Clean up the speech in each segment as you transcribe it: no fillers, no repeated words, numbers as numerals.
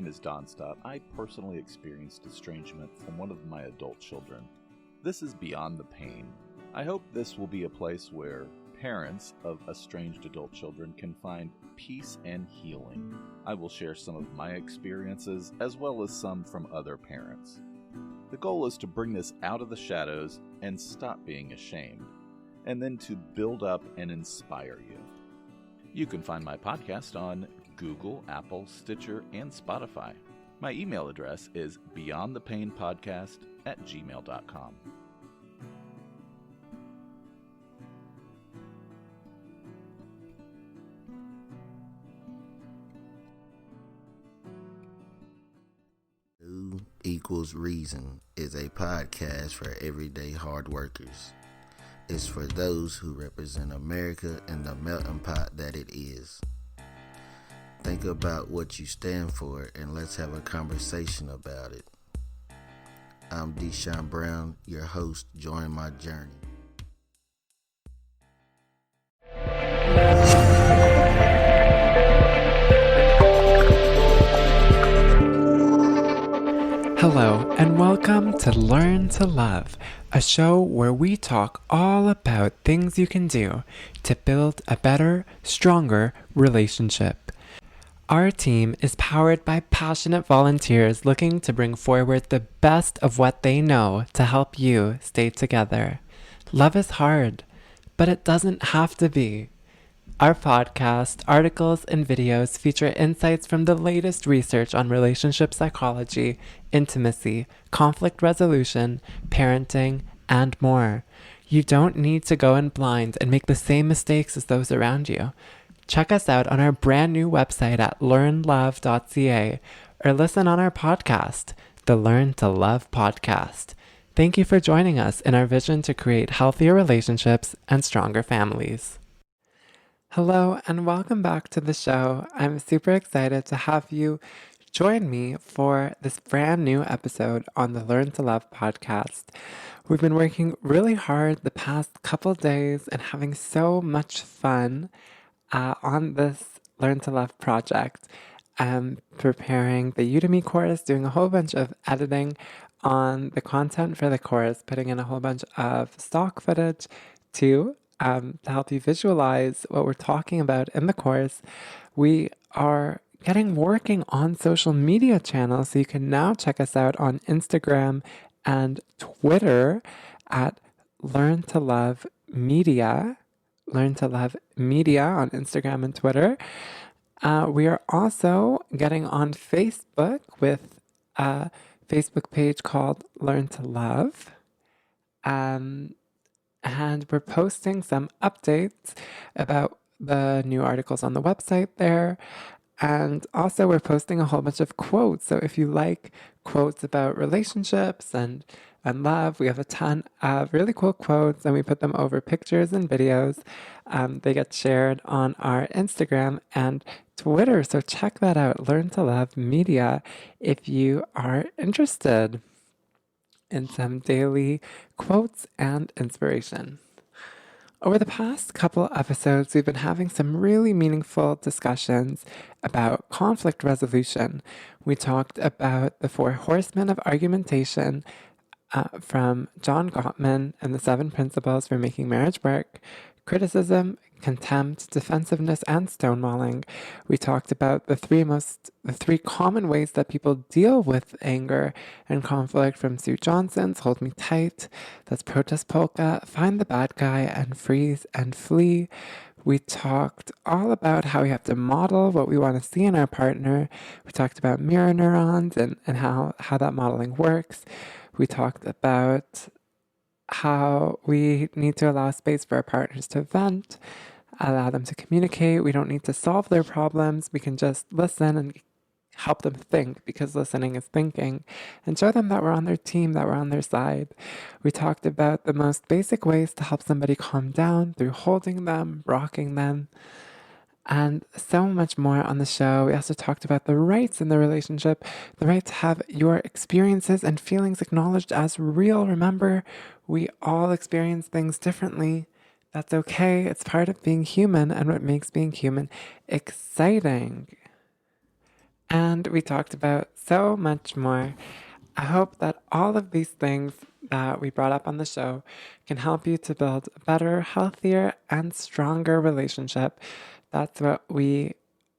name is Don Stott. I personally experienced estrangement from one of my adult children. This is Beyond the Pain. I hope this will be a place where parents of estranged adult children can find peace and healing. I will share some of my experiences as well as some from other parents. The goal is to bring this out of the shadows and stop being ashamed, and then to build up and inspire you. You can find my podcast on Google, Apple, Stitcher, and Spotify. My email address is beyondthepainpodcast@gmail.com. New Equals Reason is a podcast for everyday hard workers. It's for those who represent America and the melting pot that it is. Think about what you stand for and let's have a conversation about it. I'm Deshaun Brown, your host. Join my journey. Hello, and welcome to Learn to Love, a show where we talk all about things you can do to build a better, stronger relationship. Our team is powered by passionate volunteers looking to bring forward the best of what they know to help you stay together. Love is hard, but it doesn't have to be. Our podcast, articles, and videos feature insights from the latest research on relationship psychology, intimacy, conflict resolution, parenting, and more. You don't need to go in blind and make the same mistakes as those around you. Check us out on our brand new website at learnlove.ca or listen on our podcast, the Learn to Love podcast. Thank you for joining us in our vision to create healthier relationships and stronger families. Hello and welcome back to the show. I'm super excited to have you join me for this brand new episode on the Learn to Love podcast. We've been working really hard the past couple days and having so much fun on this Learn to Love project. Preparing the Udemy course, doing a whole bunch of editing on the content for the course, putting in a whole bunch of stock footage to help you visualize what we're talking about in the course. We are working on social media channels, so you can now check us out on Instagram and Twitter at Learn to Love Media. Learn to Love Media on Instagram and Twitter. We are also getting on Facebook with a Facebook page called Learn to Love. And we're posting some updates about the new articles on the website there. And also we're posting a whole bunch of quotes. So if you like quotes about relationships and love, we have a ton of really cool quotes and we put them over pictures and videos. They get shared on our Instagram and Twitter. So check that out, Learn to Love Media, if you are interested in some daily quotes and inspiration. Over the past couple episodes, we've been having some really meaningful discussions about conflict resolution. We talked about the 4 horsemen of argumentation from John Gottman and the 7 principles for making marriage work: criticism, contempt, defensiveness, and stonewalling. We talked about the three common ways that people deal with anger and conflict from Sue Johnson's Hold Me Tight, that's Protest Polka, Find the Bad Guy, and Freeze and Flee. We talked all about how we have to model what we want to see in our partner. We talked about mirror neurons and how that modeling works. We talked about how we need to allow space for our partners to vent, allow them to communicate. We don't need to solve their problems. We can just listen and help them think, because listening is thinking, and show them that we're on their team, that we're on their side. We talked about the most basic ways to help somebody calm down through holding them, rocking them, and so much more on the show. We also talked about the rights in the relationship, the right to have your experiences and feelings acknowledged as real. Remember, we all experience things differently. That's okay. It's part of being human and what makes being human exciting. And we talked about so much more. I hope that all of these things that we brought up on the show can help you to build a better, healthier, and stronger relationship. That's what we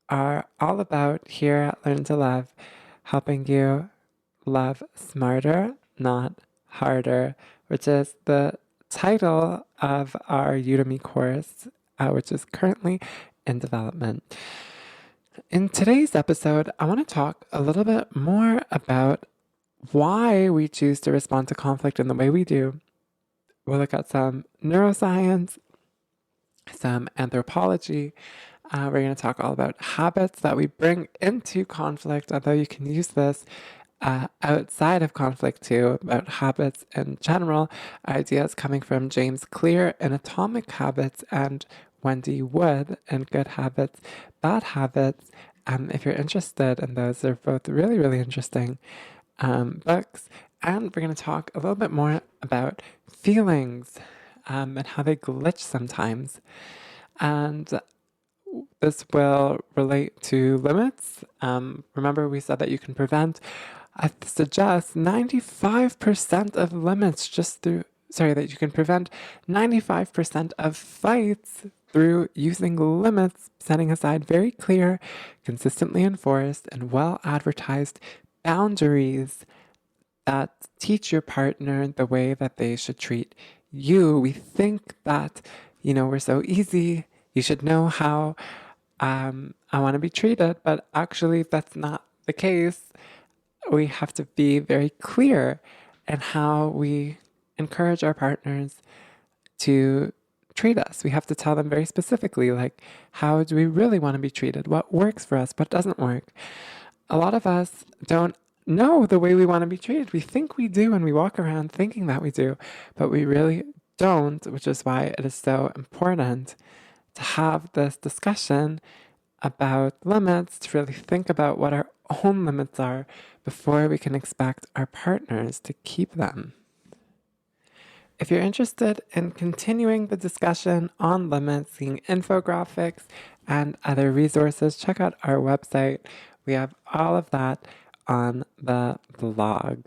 are all about here at Learn to Love, helping you love smarter, not harder, which is the title of our Udemy course, which is currently in development. In today's episode, I want to talk a little bit more about why we choose to respond to conflict in the way we do. We'll look at some neuroscience, some anthropology. We're going to talk all about habits that we bring into conflict, although you can use this outside of conflict too, about habits in general. Ideas coming from James Clear in Atomic Habits and Wendy Wood in Good Habits, Bad Habits. If you're interested in those, they're both really, really interesting books. And we're going to talk a little bit more about feelings and how they glitch sometimes. And this will relate to limits. Remember, we said that you can prevent, I suggest 95% of limits that you can prevent 95% of fights through using limits, setting aside very clear, consistently enforced, and well advertised boundaries that teach your partner the way that they should treat you. We think that, we're so easy. You should know how I want to be treated, but actually that's not the case. We have to be very clear in how we encourage our partners to treat us. We have to tell them very specifically, like, how do we really want to be treated? What works for us? What doesn't work? A lot of us don't know the way we want to be treated. We think we do, and we walk around thinking that we do, but we really don't, which is why it is so important to have this discussion about limits, to really think about what our own limits are before we can expect our partners to keep them. If you're interested in continuing the discussion on limits, seeing infographics and other resources, check out our website. We have all of that on the blog.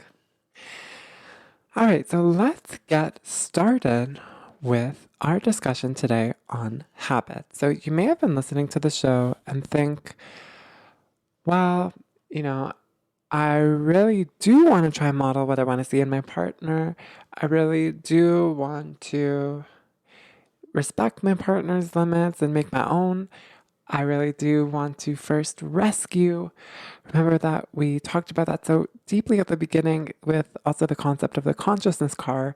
All right, so let's get started with our discussion today on habits. So you may have been listening to the show and think, well, I really do want to try and model what I want to see in my partner. I really do want to respect my partner's limits and make my own. I really do want to first rescue. Remember that we talked about that so deeply at the beginning with also the concept of the consciousness car,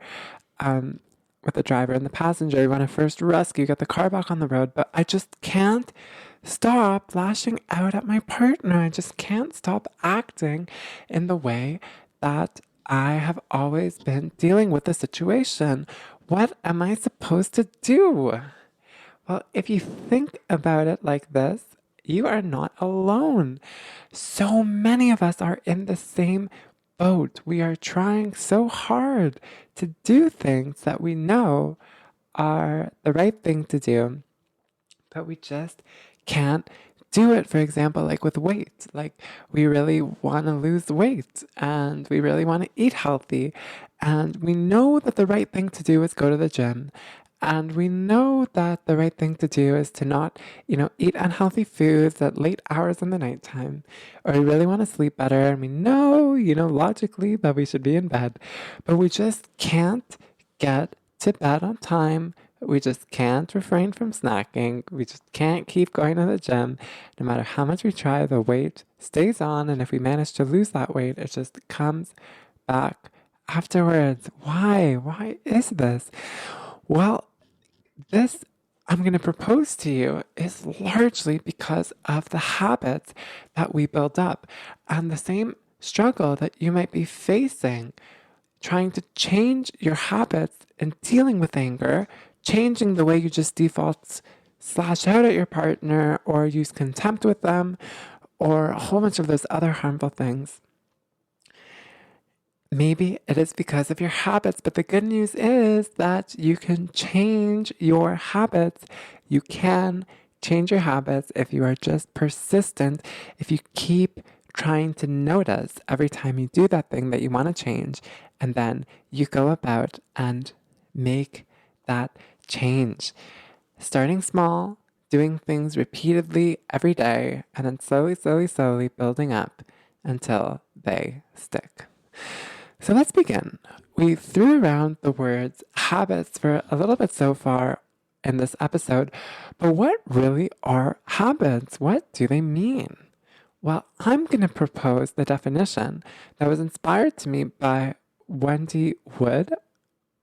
with the driver and the passenger. You want to first rescue, get the car back on the road, but I just can't stop lashing out at my partner. I just can't stop acting in the way that I have always been dealing with the situation. What am I supposed to do? Well, if you think about it like this, you are not alone. So many of us are in the same boat. We are trying so hard to do things that we know are the right thing to do, but we just can't do it. For example, like with weight, like we really want to lose weight and we really want to eat healthy, and we know that the right thing to do is go to the gym. And we know that the right thing to do is to not, eat unhealthy foods at late hours in the nighttime, or we really want to sleep better. And we know, logically that we should be in bed, but we just can't get to bed on time. We just can't refrain from snacking. We just can't keep going to the gym. No matter how much we try, the weight stays on. And if we manage to lose that weight, it just comes back afterwards. Why? Why is this? Well, this I'm going to propose to you is largely because of the habits that we build up and the same struggle that you might be facing trying to change your habits in dealing with anger, changing the way you just default slash out at your partner or use contempt with them or a whole bunch of those other harmful things. Maybe it is because of your habits, but the good news is that you can change your habits. You can change your habits, if you are just persistent, if you keep trying to notice every time you do that thing that you want to change, and then you go about and make that change. Starting small, doing things repeatedly every day, and then slowly building up until they stick. So let's begin. We threw around the words habits for a little bit so far in this episode, but what really are habits? What do they mean? Well, I'm going to propose the definition that was inspired to me by Wendy Wood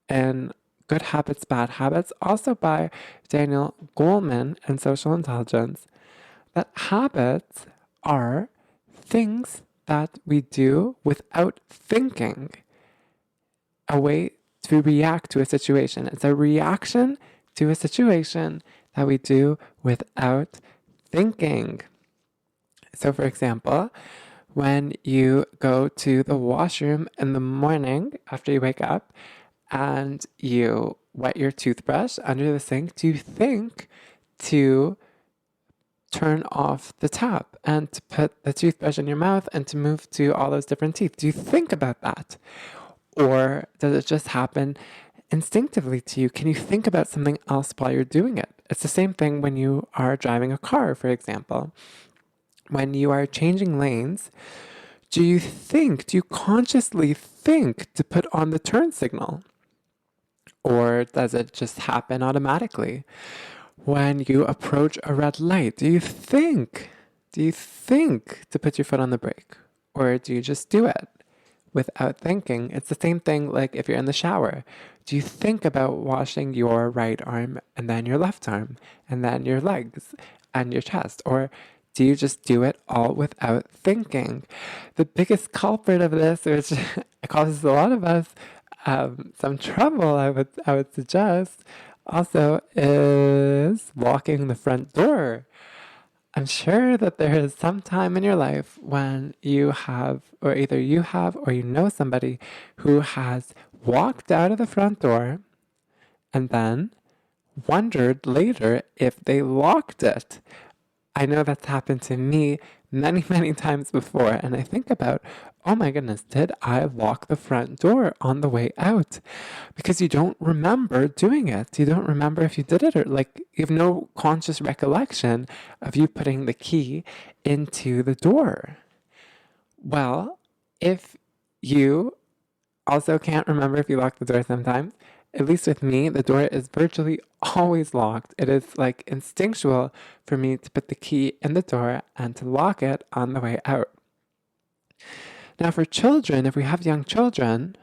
in Good Habits, Bad Habits, also by Daniel Goleman in Social Intelligence, that habits are things that we do without thinking, a way to react to a situation. It's a reaction to a situation that we do without thinking. So, for example, when you go to the washroom in the morning after you wake up and you wet your toothbrush under the sink, do you think to turn off the tap and to put the toothbrush in your mouth and to move to all those different teeth? Do you think about that? Or does it just happen instinctively to you? Can you think about something else while you're doing it? It's the same thing when you are driving a car, for example. When you are changing lanes, do you consciously think to put on the turn signal? Or does it just happen automatically? When you approach a red light, do you think to put your foot on the brake? Or do you just do it without thinking? It's the same thing like if you're in the shower. Do you think about washing your right arm and then your left arm and then your legs and your chest? Or do you just do it all without thinking? The biggest culprit of this, which causes a lot of us some trouble, I would suggest, also is locking the front door. I'm sure that there is some time in your life when you have, or either you have, or you know somebody who has walked out of the front door and then wondered later if they locked it. I know that's happened to me many times before, and I think about, oh my goodness, did I lock the front door on the way out? Because you don't remember doing it. You don't remember if you did it, or like you have no conscious recollection of you putting the key into the door. Well, if you also can't remember if you locked the door sometimes, at least with me, the door is virtually always locked. It is like instinctual for me to put the key in the door and to lock it on the way out. Now for children, if we have young children,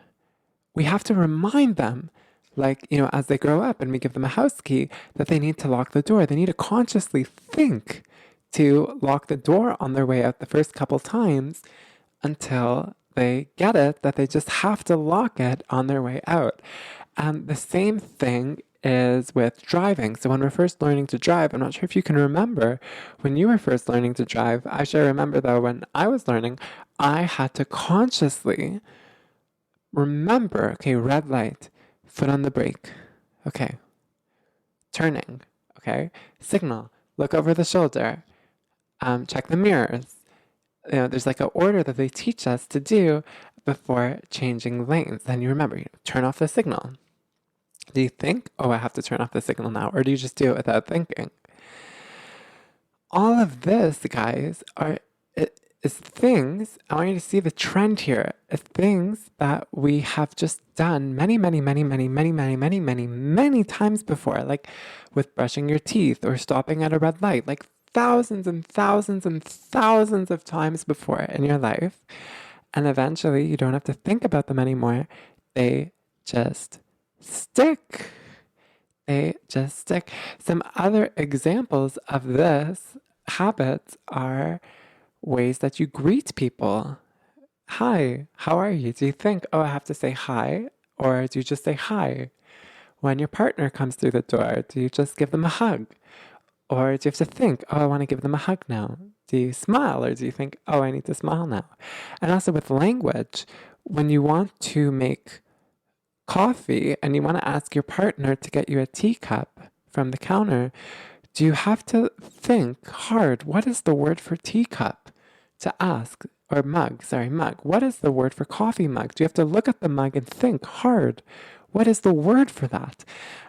we have to remind them, like, as they grow up and we give them a house key, that they need to lock the door. They need to consciously think to lock the door on their way out the first couple times until they get it, that they just have to lock it on their way out. And the same thing is with driving. So when we're first learning to drive, I'm not sure if you can remember when you were first learning to drive. I sure remember though, when I was learning, I had to consciously remember, okay, red light, foot on the brake. Okay. Turning. Okay. Signal. Look over the shoulder. Check the mirrors. There's like an order that they teach us to do before changing lanes. Then you remember, turn off the signal. Do you think, oh, I have to turn off the signal now? Or do you just do it without thinking? All of this, guys, is things, I want you to see the trend here, is things that we have just done many times before, like with brushing your teeth or stopping at a red light, like thousands and thousands and thousands of times before in your life. And eventually you don't have to think about them anymore. They just stick. They just stick. Some other examples of this habits are ways that you greet people. Hi, how are you? Do you think, oh, I have to say hi? Or do you just say hi? When your partner comes through the door, do you just give them a hug? Or do you have to think, oh, I want to give them a hug now? Do you smile, or do you think, oh, I need to smile now? And also with language, when you want to make coffee and you want to ask your partner to get you a teacup from the counter, Do you have to think hard? What is the word for teacup? To ask, or mug. What is the word for coffee mug? Do you have to look at the mug and think hard? What is the word for that?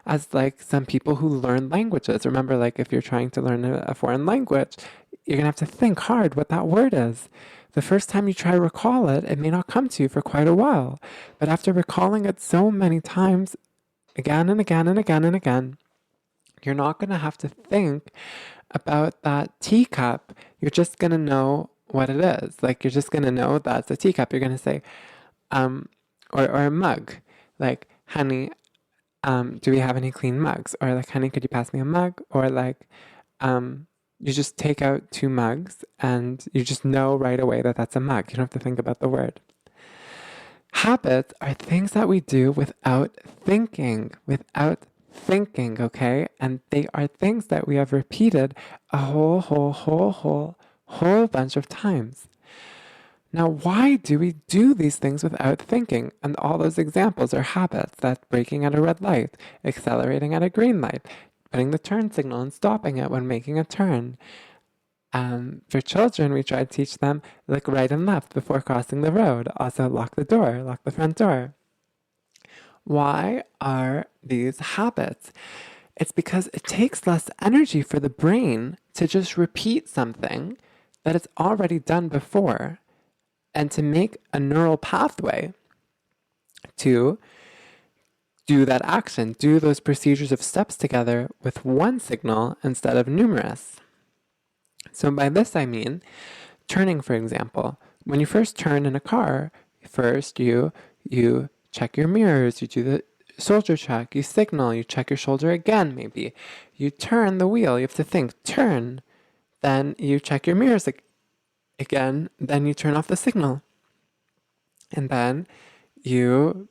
As like some people who learn languages, remember, like if you're trying to learn a foreign language, you're gonna have to think hard what that word is. The first time you try to recall it, it may not come to you for quite a while. But after recalling it so many times, again and again and again and again, you're not gonna have to think about that teacup. You're just gonna know what it is. Like you're just gonna know that's a teacup. You're gonna say, or a mug, like, honey, do we have any clean mugs? Or like, honey, could you pass me a mug? Or like, you just take out 2 mugs and you just know right away that that's a mug. You don't have to think about the word. Habits are things that we do without thinking, okay? And they are things that we have repeated a whole bunch of times. Now, why do we do these things without thinking? And all those examples are habits. That's braking at a red light, accelerating at a green light, putting the turn signal and stopping it when making a turn. For children, we try to teach them look right and left before crossing the road. Also, lock the front door. Why are these habits? It's because it takes less energy for the brain to just repeat something that it's already done before, and to make a neural pathway to do that action, do those procedures of steps together with one signal instead of numerous. So by this I mean turning, for example. When you first turn in a car, first you check your mirrors, you do the shoulder check, you signal, you check your shoulder again maybe. You turn the wheel, you have to think, turn. Then you check your mirrors again, then you turn off the signal. And then you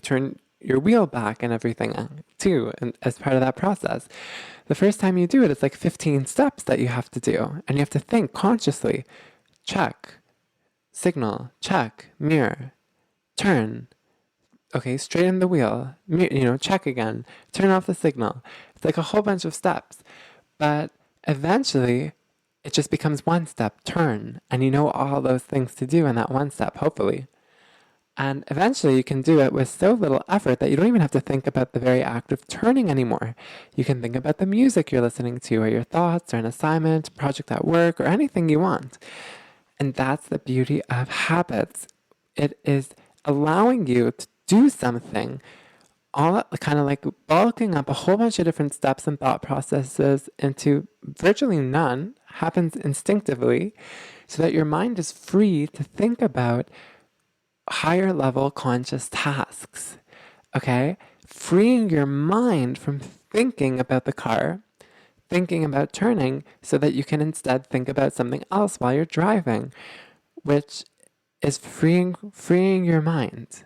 turn your wheel back and everything too, and as part of that process. The first time you do it, it's like 15 steps that you have to do. And you have to think consciously, check, signal, check, mirror, turn. Okay, straighten the wheel, check again, turn off the signal. It's like a whole bunch of steps. But eventually, it just becomes one step, turn, and you know all those things to do in that one step, hopefully. And eventually you can do it with so little effort that you don't even have to think about the very act of turning anymore. You can think about the music you're listening to, or your thoughts, or an assignment, project at work, or anything you want. And that's the beauty of habits. It is allowing you to do something, all kind of like bulking up a whole bunch of different steps and thought processes into virtually none, happens instinctively, so that your mind is free to think about higher level conscious tasks. Okay? Freeing your mind from thinking about the car, thinking about turning, so that you can instead think about something else while you're driving, which is freeing your mind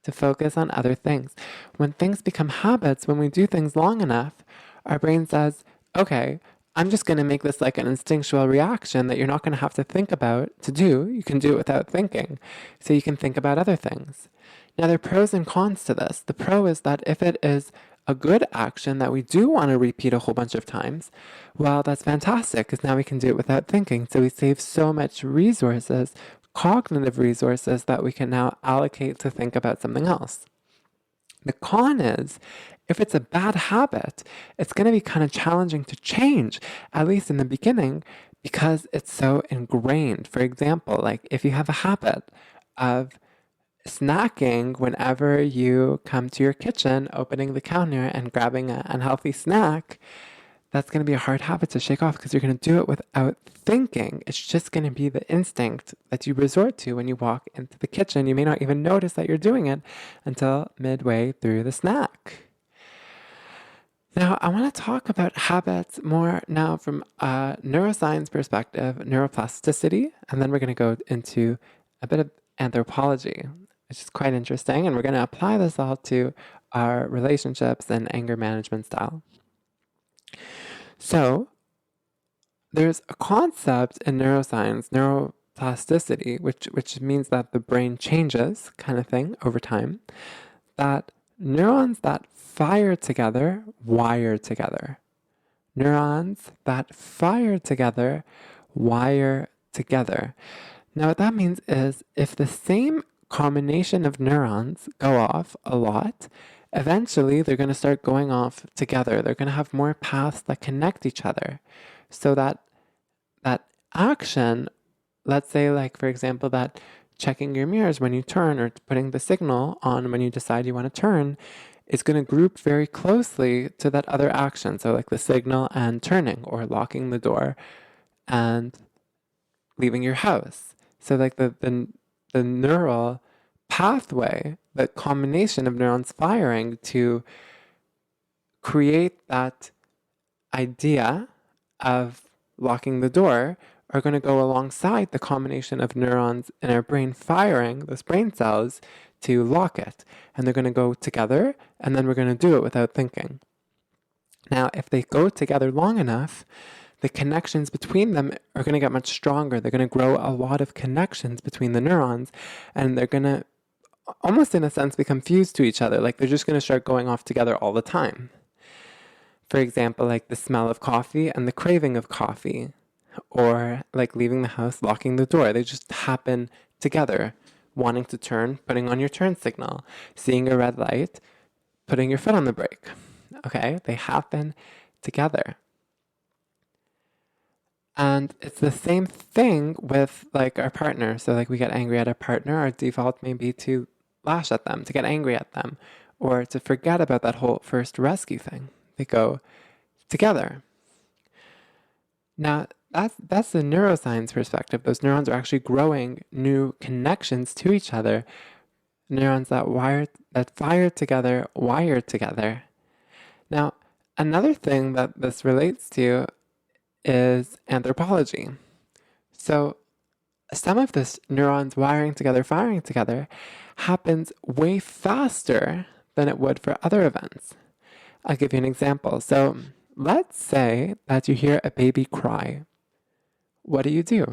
to focus on other things. When things become habits, when we do things long enough, our brain says, okay, I'm just going to make this like an instinctual reaction that you're not going to have to think about to do. You can do it without thinking. So you can think about other things. Now, there are pros and cons to this. The pro is that if it is a good action that we do want to repeat a whole bunch of times, well, that's fantastic, because now we can do it without thinking. So we save so much resources, cognitive resources, that we can now allocate to think about something else. The con is, if it's a bad habit, it's going to be kind of challenging to change, at least in the beginning, because it's so ingrained. For example, like if you have a habit of snacking whenever you come to your kitchen, opening the counter and grabbing an unhealthy snack, that's going to be a hard habit to shake off, because you're going to do it without thinking. It's just going to be the instinct that you resort to when you walk into the kitchen. You may not even notice that you're doing it until midway through the snack. Now, I want to talk about habits more now from a neuroscience perspective, neuroplasticity, and then we're going to go into a bit of anthropology, which is quite interesting, and we're going to apply this all to our relationships and anger management style. So, there's a concept in neuroscience, neuroplasticity, which means that the brain changes, kind of thing, over time, that neurons that fire together wire together. Neurons that fire together wire together. Now, what that means is if the same combination of neurons go off a lot, eventually they're going to start going off together. They're going to have more paths that connect each other. So that action, let's say, like, for example, that checking your mirrors when you turn or putting the signal on when you decide you want to turn, is going to group very closely to that other action. So, like the signal and turning, or locking the door and leaving your house. So, like the neural pathway, the combination of neurons firing to create that idea of locking the door are going to go alongside the combination of neurons in our brain firing those brain cells to lock it. And they're going to go together, and then we're going to do it without thinking. Now, if they go together long enough, the connections between them are going to get much stronger. They're going to grow a lot of connections between the neurons, and they're going to almost, in a sense, become fused to each other. Like they're just going to start going off together all the time. For example, like the smell of coffee and the craving of coffee, or like leaving the house, locking the door. They just happen together. Wanting to turn, putting on your turn signal, seeing a red light, putting your foot on the brake. Okay, they happen together. And it's the same thing with like our partner. So like we get angry at our partner, our default may be to lash at them, to get angry at them, or to forget about that whole first rescue thing. They go together. Now, that's the neuroscience perspective. Those neurons are actually growing new connections to each other. Neurons that fire together, wire together. Now, another thing that this relates to is anthropology. So some of this neurons wiring together, firing together, happens way faster than it would for other events. I'll give you an example. So let's say that you hear a baby cry. What do?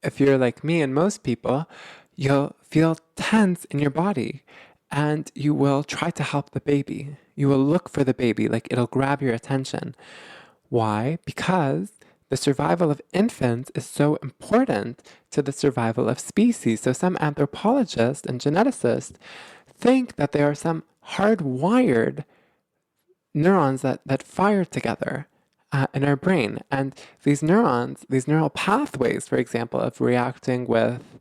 If you're like me and most people, you'll feel tense in your body and you will try to help the baby. You will look for the baby, like it'll grab your attention. Why? Because the survival of infants is so important to the survival of species. So some anthropologists and geneticists think that there are some hardwired neurons that fire together in our brain. And these neurons, these neural pathways, for example, of reacting with,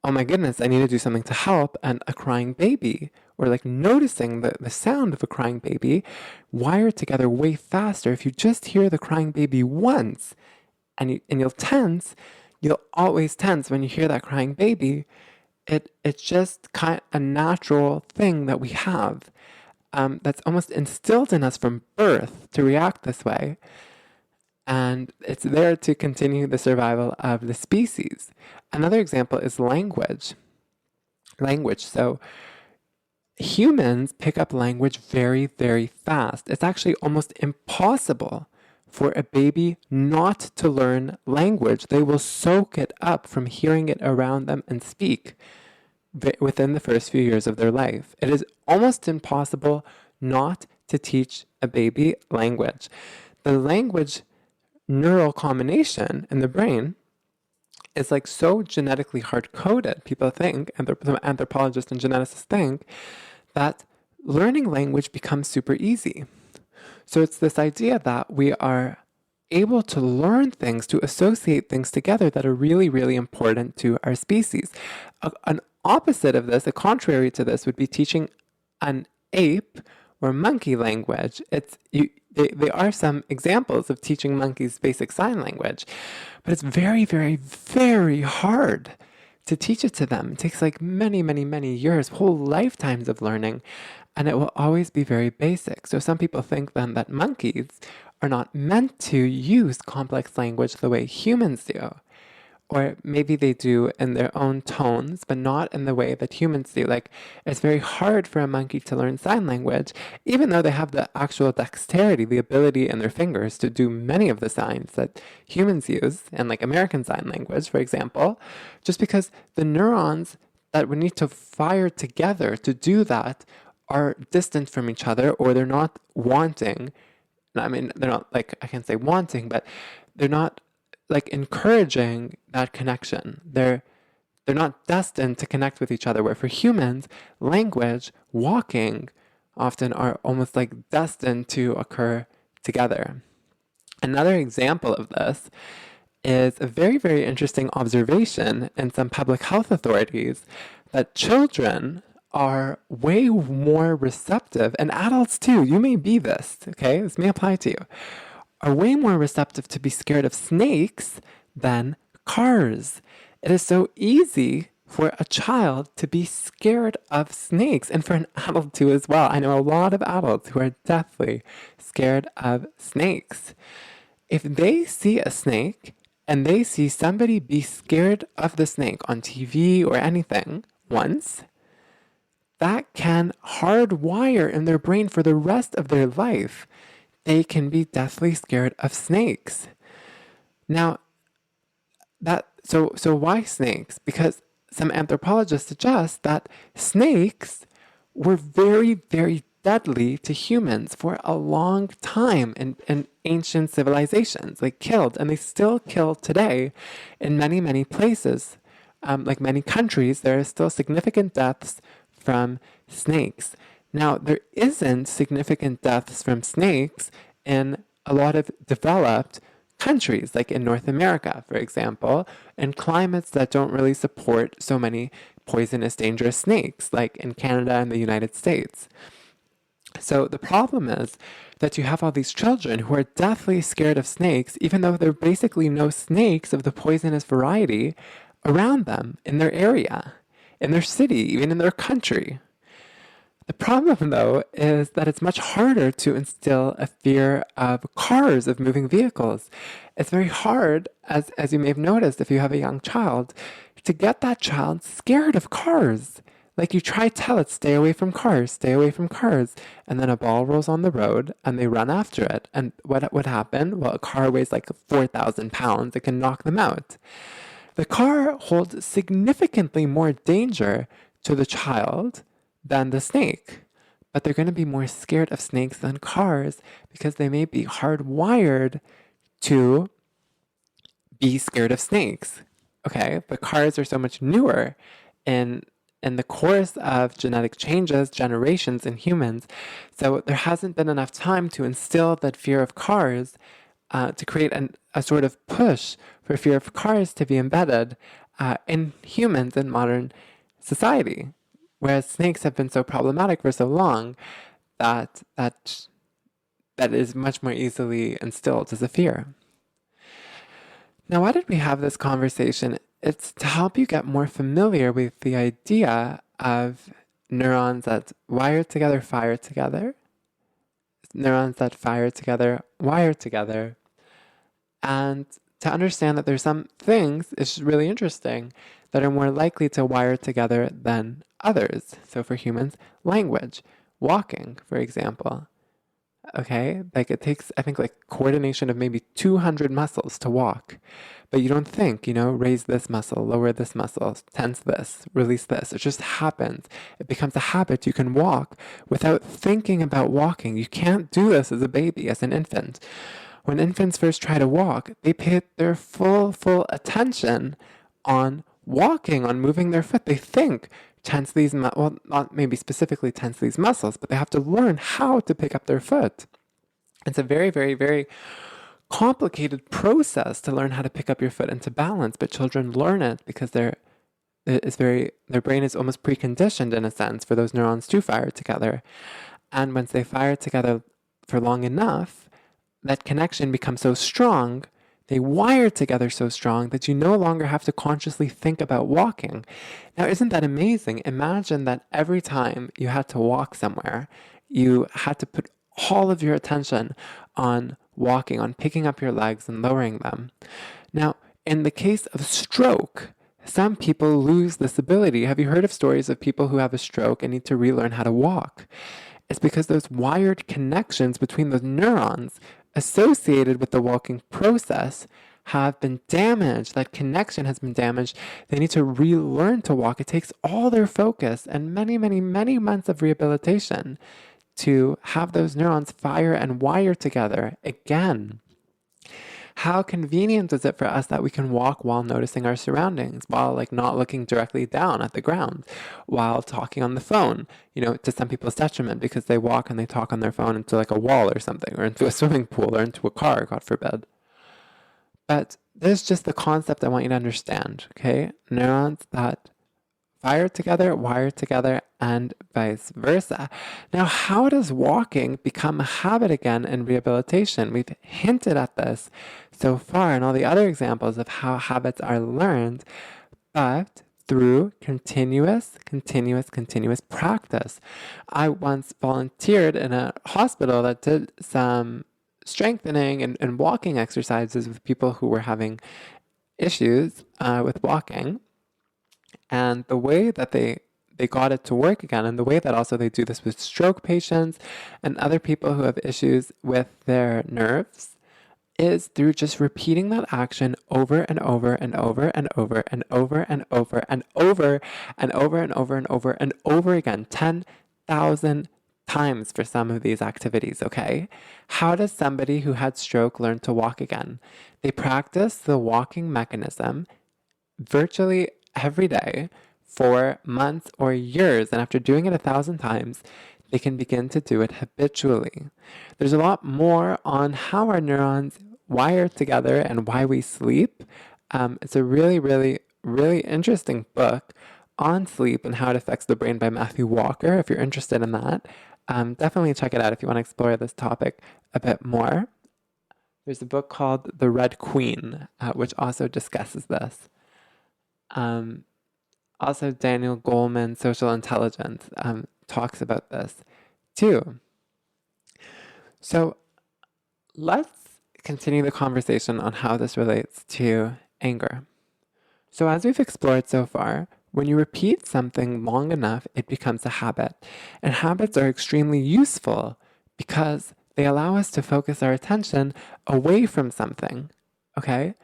oh my goodness, I need to do something to help, and a crying baby, or like noticing the sound of a crying baby, wire together way faster. If you just hear the crying baby once and you'll tense, you'll always tense when you hear that crying baby. It's just kind of a natural thing that we have. That's almost instilled in us from birth to react this way. And it's there to continue the survival of the species. Another example is language. So humans pick up language very, very fast. It's actually almost impossible for a baby not to learn language. They will soak it up from hearing it around them and speak within the first few years of their life. It is almost impossible not to teach a baby language. The language neural combination in the brain is like so genetically hard-coded. People think, anthropologists and geneticists think, that learning language becomes super easy. So it's this idea that we are able to learn things, to associate things together that are really, really important to our species. An opposite of this, a contrary to this, would be teaching an ape or monkey language. There are some examples of teaching monkeys basic sign language, but it's very, very, very hard to teach it to them. It takes like many, many, many years, whole lifetimes of learning, and it will always be very basic. So some people think then that monkeys are not meant to use complex language the way humans do. Or maybe they do in their own tones, but not in the way that humans do. Like, it's very hard for a monkey to learn sign language, even though they have the actual dexterity, the ability in their fingers to do many of the signs that humans use, and like American Sign Language, for example, just because the neurons that would need to fire together to do that are distant from each other, or they're not wanting. I mean, they're not like, I can't say wanting, but they're not like encouraging that connection. They're not destined to connect with each other. Where for humans, language, walking often are almost like destined to occur together. Another example of this is a very, very interesting observation in some public health authorities that children are way more receptive, and adults too, you may be this, okay? This may apply to you, are way more receptive to be scared of snakes than cars. It is so easy for a child to be scared of snakes, and for an adult too as well. I know a lot of adults who are deathly scared of snakes. If they see a snake and they see somebody be scared of the snake on TV or anything once, that can hardwire in their brain for the rest of their life. They can be deathly scared of snakes. Now, so why snakes? Because some anthropologists suggest that snakes were very, very deadly to humans for a long time in ancient civilizations. They killed, and they still kill today in many, many places. Like many countries, there are still significant deaths from snakes. Now, there isn't significant deaths from snakes in a lot of developed countries, like in North America, for example, and climates that don't really support so many poisonous, dangerous snakes, like in Canada and the United States. So the problem is that you have all these children who are deathly scared of snakes, even though there are basically no snakes of the poisonous variety around them in their area, in their city, even in their country. The problem, though, is that it's much harder to instill a fear of cars, of moving vehicles. It's very hard, as you may have noticed if you have a young child, to get that child scared of cars. Like you try to tell it, stay away from cars, stay away from cars. And then a ball rolls on the road and they run after it. And what would happen? Well, a car weighs like 4,000 pounds. It can knock them out. The car holds significantly more danger to the child than the snake. But they're going to be more scared of snakes than cars because they may be hardwired to be scared of snakes. Okay, but cars are so much newer in the course of genetic changes, generations in humans. So there hasn't been enough time to instill that fear of cars, to create a sort of push for fear of cars to be embedded in humans in modern society. Whereas snakes have been so problematic for so long that is much more easily instilled as a fear. Now, why did we have this conversation? It's to help you get more familiar with the idea of neurons that wire together, fire together, neurons that fire together, wire together, and to understand that there's some things, it's really interesting, that are more likely to wire together than others. So for humans, language, walking, for example. Okay, like it takes, I think, like coordination of maybe 200 muscles to walk. But you don't think, raise this muscle, lower this muscle, tense this, release this. It just happens. It becomes a habit. You can walk without thinking about walking. You can't do this as a baby, as an infant. When infants first try to walk, they pay their full attention on walking, on moving their foot. They think, tense these, well, not maybe specifically tense these muscles, but they have to learn how to pick up their foot. It's a very, very, very complicated process to learn how to pick up your foot and to balance, but children learn it because their brain is almost preconditioned in a sense for those neurons to fire together. And once they fire together for long enough, that connection becomes so strong, they wire together so strong that you no longer have to consciously think about walking. Now, isn't that amazing? Imagine that every time you had to walk somewhere, you had to put all of your attention on walking, on picking up your legs and lowering them. Now, in the case of stroke, some people lose this ability. Have you heard of stories of people who have a stroke and need to relearn how to walk? It's because those wired connections between those neurons associated with the walking process have been damaged. That connection has been damaged. They need to relearn to walk. It takes all their focus and many, many, many months of rehabilitation to have those neurons fire and wire together again. How convenient is it for us that we can walk while noticing our surroundings, while like not looking directly down at the ground, while talking on the phone, to some people's detriment because they walk and they talk on their phone into like a wall or something, or into a swimming pool or into a car, God forbid. But there's just the concept I want you to understand, okay? Neurons that fire together, wire together, and vice versa. Now, how does walking become a habit again in rehabilitation? We've hinted at this so far in all the other examples of how habits are learned, but through continuous practice. I once volunteered in a hospital that did some strengthening and walking exercises with people who were having issues with walking. And the way that they got it to work again, and the way that also they do this with stroke patients and other people who have issues with their nerves, is through just repeating that action over and over and over and over and over and over and over and over and over and over and over again, 10,000 times for some of these activities, okay? How does somebody who had stroke learn to walk again? They practice the walking mechanism virtually every day for months or years, and after doing it 1,000 times, they can begin to do it habitually. There's a lot more on how our neurons wire together and why we sleep. It's a really, really, really interesting book on sleep and how it affects the brain by Matthew Walker. If you're interested in that, definitely check it out if you want to explore this topic a bit more. There's a book called The Red Queen, which also discusses this. Also, Daniel Goleman, Social Intelligence, talks about this too. So let's continue the conversation on how this relates to anger. So as we've explored so far, when you repeat something long enough, it becomes a habit. And habits are extremely useful because they allow us to focus our attention away from something, okay?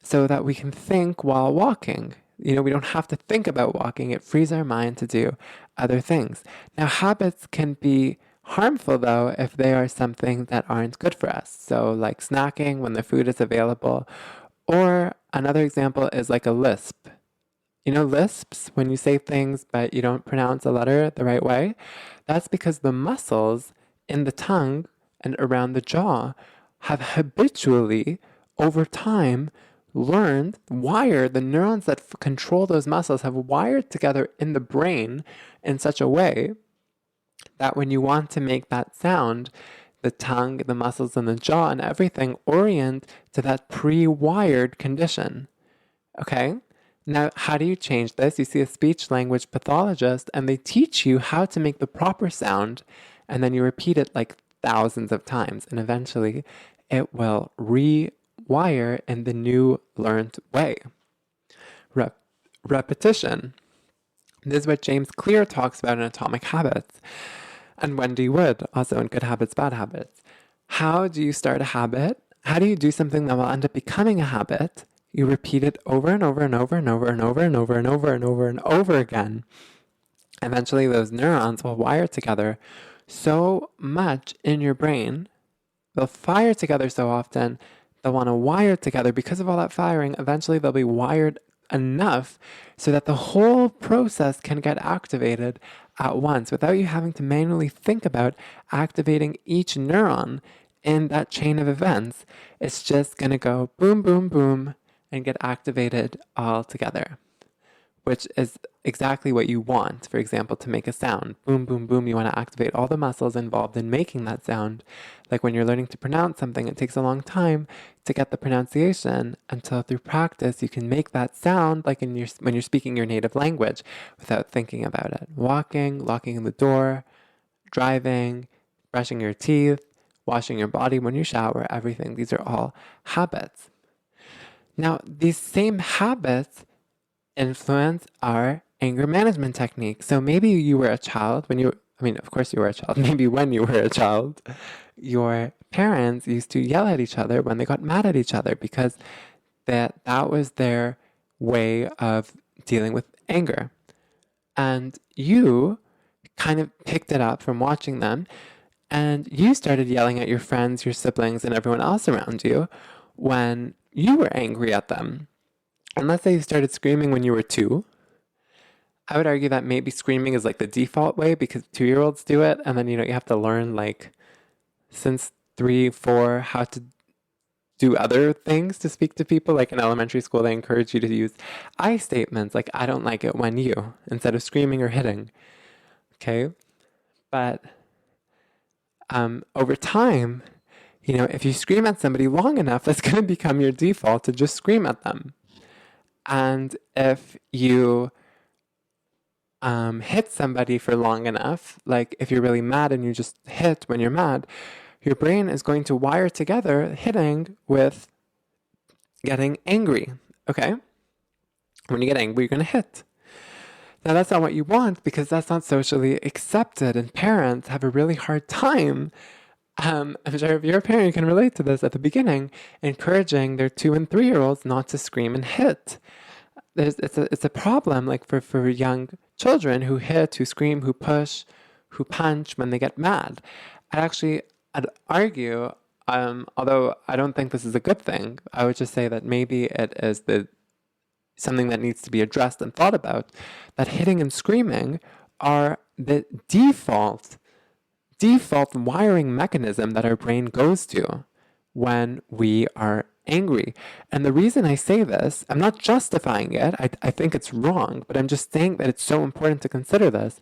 So that we can think while walking. We don't have to think about walking. It frees our mind to do other things. Now, habits can be harmful, though, if they are something that aren't good for us. So like snacking when the food is available. Or another example is like a lisp. Lisps, when you say things but you don't pronounce a letter the right way, that's because the muscles in the tongue and around the jaw have habitually, over time, the neurons that control those muscles have wired together in the brain in such a way that when you want to make that sound, the tongue, the muscles in the jaw, and everything orient to that pre-wired condition. Okay? Now, how do you change this? You see a speech language pathologist, and they teach you how to make the proper sound, and then you repeat it like thousands of times, and eventually it will rewire in the new learned way. Repetition. This is what James Clear talks about in Atomic Habits, and Wendy Wood, also in Good Habits, Bad Habits. How do you start a habit? How do you do something that will end up becoming a habit? You repeat it over and over and over and over and over and over and over and over and over again. Eventually, those neurons will wire together so much in your brain. They'll fire together so often. They'll want to wire together because of all that firing. Eventually, they'll be wired enough so that the whole process can get activated at once without you having to manually think about activating each neuron in that chain of events. It's just going to go boom, boom, boom, and get activated all together, which is exactly what you want, for example, to make a sound. Boom, boom, boom. You want to activate all the muscles involved in making that sound. Like when you're learning to pronounce something, it takes a long time to get the pronunciation until through practice you can make that sound like when you're speaking your native language without thinking about it. Walking, locking the door, driving, brushing your teeth, washing your body when you shower, everything. These are all habits. Now, these same habits influence our anger management technique. So maybe you were a child of course you were a child. Maybe when you were a child, your parents used to yell at each other when they got mad at each other because that was their way of dealing with anger. And you kind of picked it up from watching them, and you started yelling at your friends, your siblings, and everyone else around you when you were angry at them. And let's say you started screaming when you were 2. I would argue that maybe screaming is like the default way because 2-year-olds do it. And then, you have to learn like since 3, 4, how to do other things to speak to people. Like in elementary school, they encourage you to use I statements like, I don't like it when you, instead of screaming or hitting. Okay. But over time, if you scream at somebody long enough, that's going to become your default to just scream at them. And if you hit somebody for long enough, like if you're really mad and you just hit when you're mad, your brain is going to wire together hitting with getting angry, okay? When you get angry, you're going to hit. Now, that's not what you want because that's not socially accepted, and parents have a really hard time. I'm sure if you're a parent, you can relate to this at the beginning, encouraging their 2 and 3-year-olds not to scream and hit. It's a problem, like for young children who hit, who scream, who push, who punch when they get mad. I'd argue, although I don't think this is a good thing, I would just say that maybe it is something that needs to be addressed and thought about, that hitting and screaming are the default wiring mechanism that our brain goes to when we are angry. And the reason I say this, I'm not justifying it, I think it's wrong, but I'm just saying that it's so important to consider this.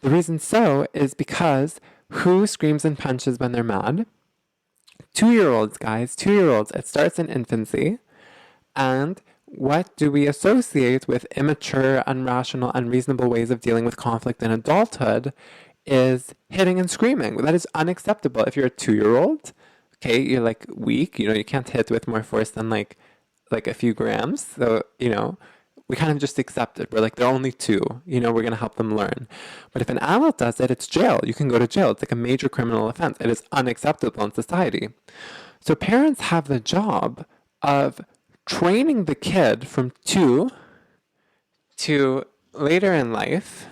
The reason so is because who screams and punches when they're mad? 2-year-olds, guys, 2-year-olds. It starts in infancy. And what do we associate with immature, irrational, unreasonable ways of dealing with conflict in adulthood is hitting and screaming. That is unacceptable. If you're a 2-year-old, okay, you're like weak, you can't hit with more force than like a few grams. So, we kind of just accept it. We're like, they're only 2, we're going to help them learn. But if an adult does it, it's jail. You can go to jail. It's like a major criminal offense. It is unacceptable in society. So parents have the job of training the kid from 2 to later in life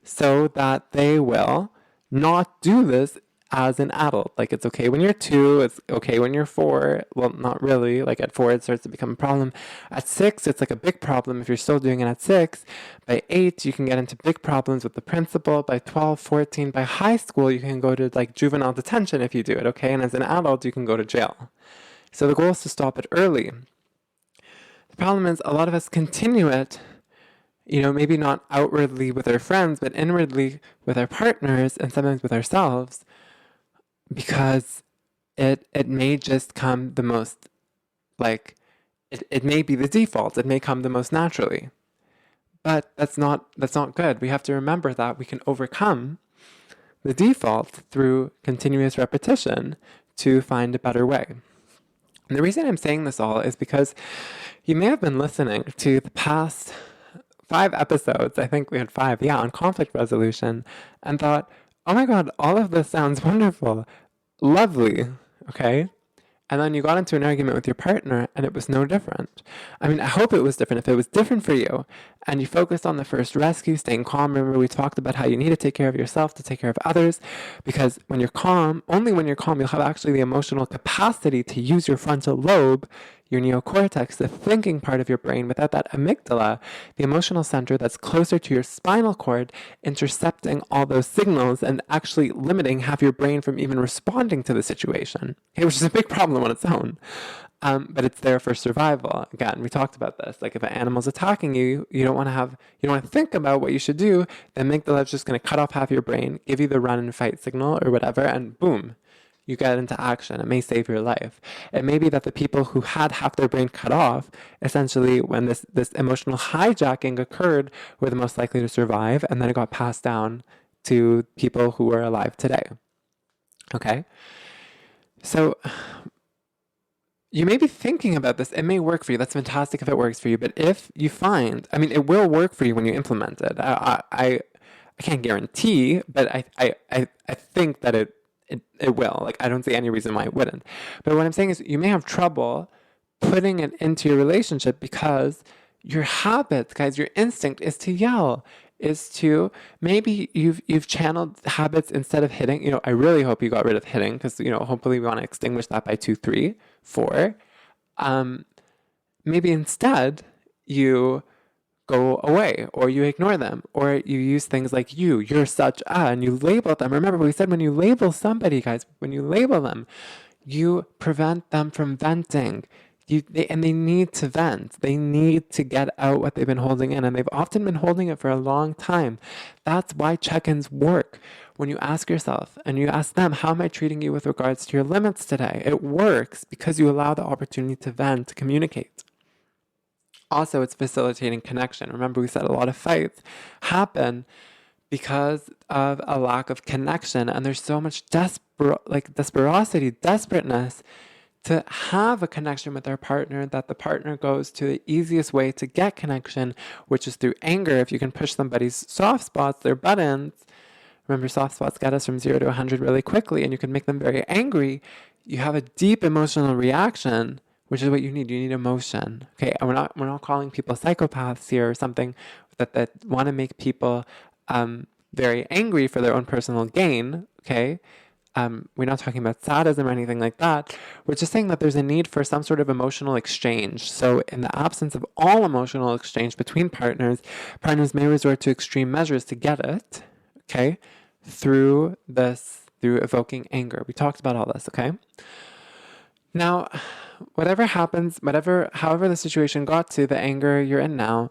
so that they will not do this as an adult. Like, it's okay when you're 2, it's okay when you're 4. Well, not really. Like at 4, it starts to become a problem. At 6, it's like a big problem if you're still doing it at 6. By 8, you can get into big problems with the principal. By 12, 14, by high school, you can go to like juvenile detention if you do it, okay? And as an adult, you can go to jail. So the goal is to stop it early. The problem is a lot of us continue it, maybe not outwardly with our friends, but inwardly with our partners and sometimes with ourselves, because it may just come the most, like, it may be the default. It may come the most naturally. But that's not good. We have to remember that we can overcome the default through continuous repetition to find a better way. And the reason I'm saying this all is because you may have been listening to the past 5 episodes, I think we had 5, on conflict resolution, and thought, oh my God, all of this sounds wonderful, lovely, okay? And then you got into an argument with your partner and it was no different. I mean, I hope it was different. If it was different for you and you focused on the first rescue, staying calm, remember we talked about how you need to take care of yourself to take care of others, because when you're calm, only when you're calm, you'll have actually the emotional capacity to use your frontal lobe, your neocortex, the thinking part of your brain, without that amygdala, the emotional center that's closer to your spinal cord, intercepting all those signals and actually limiting half your brain from even responding to the situation, okay, which is a big problem on its own. But it's there for survival. Again, we talked about this. Like if an animal's attacking you, you don't want to think about what you should do. The amygdala is just going to cut off half your brain, give you the run and fight signal or whatever, and boom, you get into action. It may save your life. It may be that the people who had half their brain cut off, essentially when this emotional hijacking occurred, were the most likely to survive, and then it got passed down to people who are alive today. Okay? So you may be thinking about this. It may work for you. That's fantastic if it works for you. But if you find, it will work for you when you implement it. I can't guarantee, but I think that it will. Like, I don't see any reason why it wouldn't. But what I'm saying is you may have trouble putting it into your relationship, because your habits, guys, your instinct is to yell, is to, maybe you've channeled habits instead of hitting. I really hope you got rid of hitting, because, hopefully we want to extinguish that by 2, 3, 4. Maybe instead you go away, or you ignore them, or you use things like you're such a, and you label them. Remember, we said when you label somebody, guys, when you label them, you prevent them from venting. And they need to vent. They need to get out what they've been holding in, and they've often been holding it for a long time. That's why check-ins work. When you ask yourself and you ask them, how am I treating you with regards to your limits today? It works because you allow the opportunity to vent, to communicate. Also, it's facilitating connection. Remember, we said a lot of fights happen because of a lack of connection, and there's so much desperation, desperateness to have a connection with their partner, that the partner goes to the easiest way to get connection, which is through anger. If you can push somebody's soft spots, their buttons, remember, soft spots get us from 0 to 100 really quickly, and you can make them very angry. You have a deep emotional reaction, which is what you need. You need emotion. Okay, and we're not calling people psychopaths here, or something that want to make people very angry for their own personal gain. Okay. We're not talking about sadism or anything like that. We're just saying that there's a need for some sort of emotional exchange. So in the absence of all emotional exchange between partners may resort to extreme measures to get it, okay, through evoking anger. We talked about all this, okay? Now, whatever happens, however the situation got to, the anger you're in now,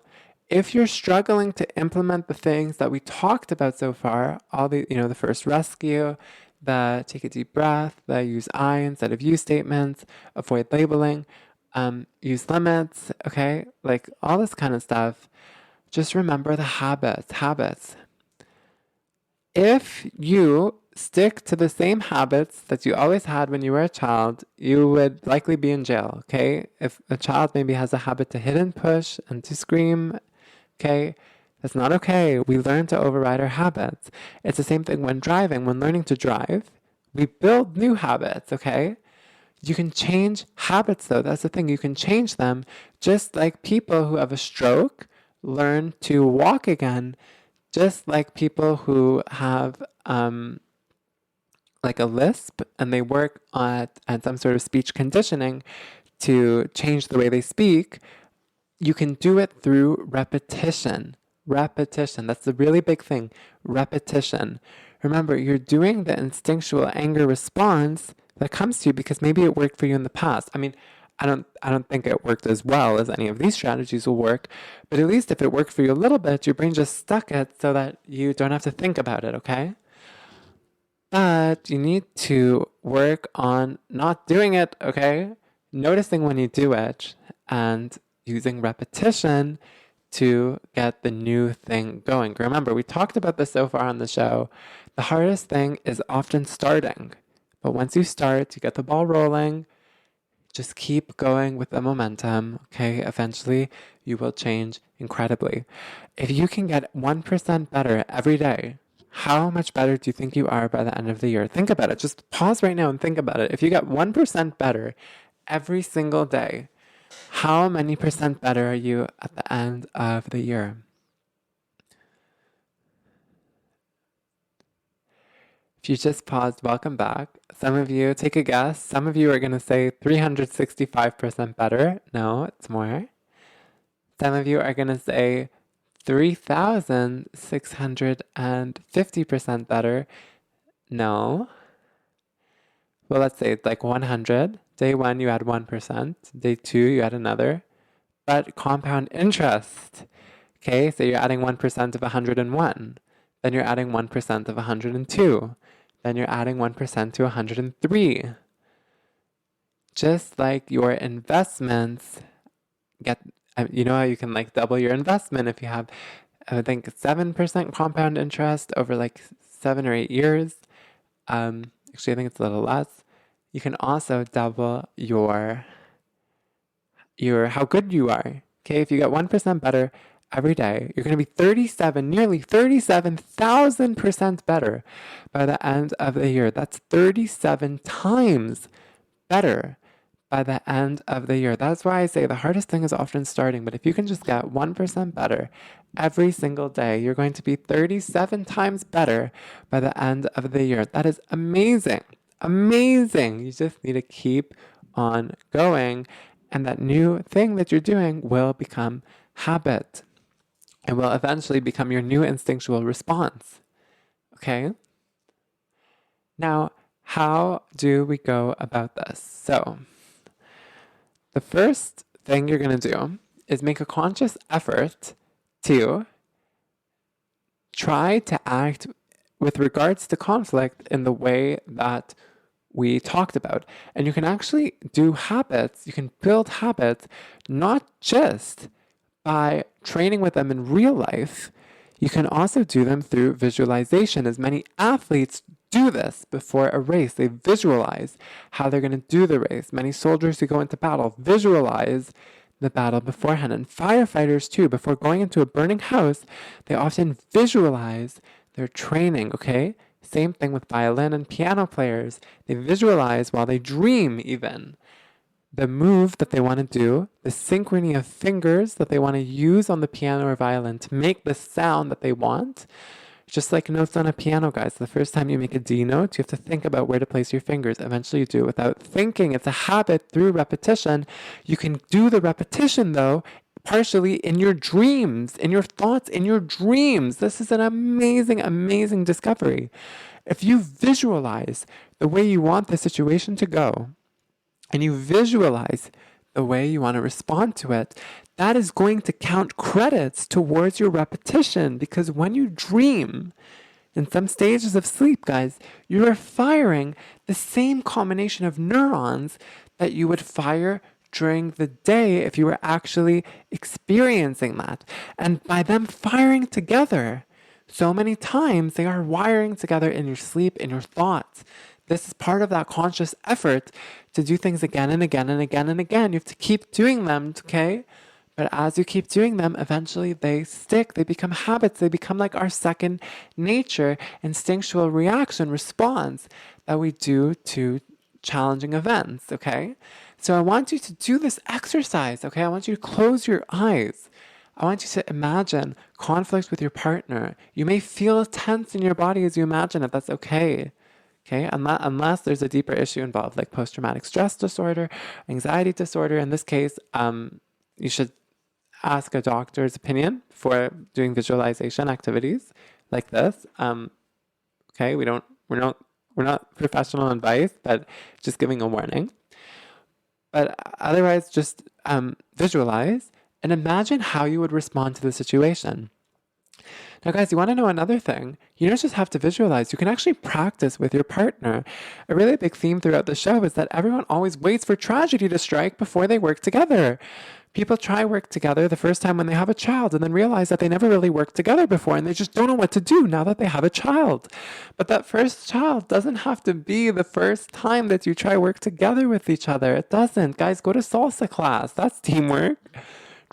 if you're struggling to implement the things that we talked about so far, all the first rescue, the take a deep breath, the use I instead of you statements, avoid labeling, use limits, okay? Like all this kind of stuff. Just remember the habits. If you stick to the same habits that you always had when you were a child, you would likely be in jail, okay? If a child maybe has a habit to hit and push and to scream, okay? That's not okay. We learn to override our habits. It's the same thing when driving. When learning to drive, we build new habits, okay? You can change habits, though. That's the thing. You can change them, just like people who have a stroke learn to walk again, just like people who have like a lisp, and they work at some sort of speech conditioning to change the way they speak. You can do it through repetition. That's the really big thing. Repetition. Remember, you're doing the instinctual anger response that comes to you because maybe it worked for you in the past. I mean, I don't think it worked as well as any of these strategies will work, but at least if it worked for you a little bit, your brain just stuck it so that you don't have to think about it, okay? But you need to work on not doing it, okay? Noticing when you do it and using repetition to get the new thing going. Remember, we talked about this so far on the show. The hardest thing is often starting. But once you start, you get the ball rolling. Just keep going with the momentum, okay? Eventually, you will change incredibly. If you can get 1% better every day, how much better do you think you are by the end of the year? Think about it. Just pause right now and think about it. If you get 1% better every single day, how many percent better are you at the end of the year? If you just paused, welcome back. Some of you, take a guess. Some of you are going to say 365% better. No, it's more. Some of you are going to say 3,650% better. No. Well, let's say like 100. Day 1, you add 1%. Day 2, you add another. But compound interest. Okay, so you're adding 1% of 101. Then you're adding 1% of 102. Then you're adding 1% to 103. Just like your investments get, you know how you can like double your investment if you have, I think, 7% compound interest over like 7 or 8 years. Actually, I think it's a little less. You can also double your how good you are. Okay, if you get 1% better every day, you're going to be nearly 37,000% better by the end of the year. That's 37 times better by the end of the year. That's why I say the hardest thing is often starting, but if you can just get 1% better every single day, you're going to be 37 times better by the end of the year. That is amazing. Amazing. You just need to keep on going, and that new thing that you're doing will become habit. It will eventually become your new instinctual response. Okay? Now, how do we go about this? So, the first thing you're going to do is make a conscious effort to try to act with regards to conflict in the way that we talked about. And you can actually do habits, you can build habits not just by training with them in real life, you can also do them through visualization. As many athletes do this before a race, they visualize how they're going to do the race. Many soldiers who go into battle visualize the battle beforehand. And firefighters, too, before going into a burning house, they often visualize their training, okay? Same thing with violin and piano players. They visualize while they dream, even the move that they want to do, the synchrony of fingers that they want to use on the piano or violin to make the sound that they want. Just like notes on a piano, guys. The first time you make a D note, you have to think about where to place your fingers. Eventually you do it without thinking. It's a habit through repetition. You can do the repetition, though, partially in your dreams, in your thoughts, in your dreams. This is an amazing, amazing discovery. If you visualize the way you want the situation to go, and you visualize the way you want to respond to it, that is going to count credits towards your repetition. Because when you dream, in some stages of sleep, guys, you are firing the same combination of neurons that you would fire during the day if you were actually experiencing that. And by them firing together so many times, they are wiring together in your sleep, in your thoughts. This is part of that conscious effort to do things again and again and again and again. You have to keep doing them, okay? But as you keep doing them, eventually they stick. They become habits. They become like our second nature, instinctual reaction, response that we do to challenging events, okay? So I want you to do this exercise, okay? I want you to close your eyes. I want you to imagine conflict with your partner. You may feel tense in your body as you imagine it. That's okay. Okay, unless there's a deeper issue involved, like post-traumatic stress disorder, anxiety disorder. In this case, you should ask a doctor's opinion for doing visualization activities like this. Okay, we're not professional advice, but just giving a warning. But otherwise, just visualize and imagine how you would respond to the situation. Now, guys, you want to know another thing? You don't just have to visualize. You can actually practice with your partner. A really big theme throughout the show is that everyone always waits for tragedy to strike before they work together. People try work together the first time when they have a child and then realize that they never really worked together before and they just don't know what to do now that they have a child. But that first child doesn't have to be the first time that you try work together with each other. It doesn't. Guys, go to salsa class. That's teamwork.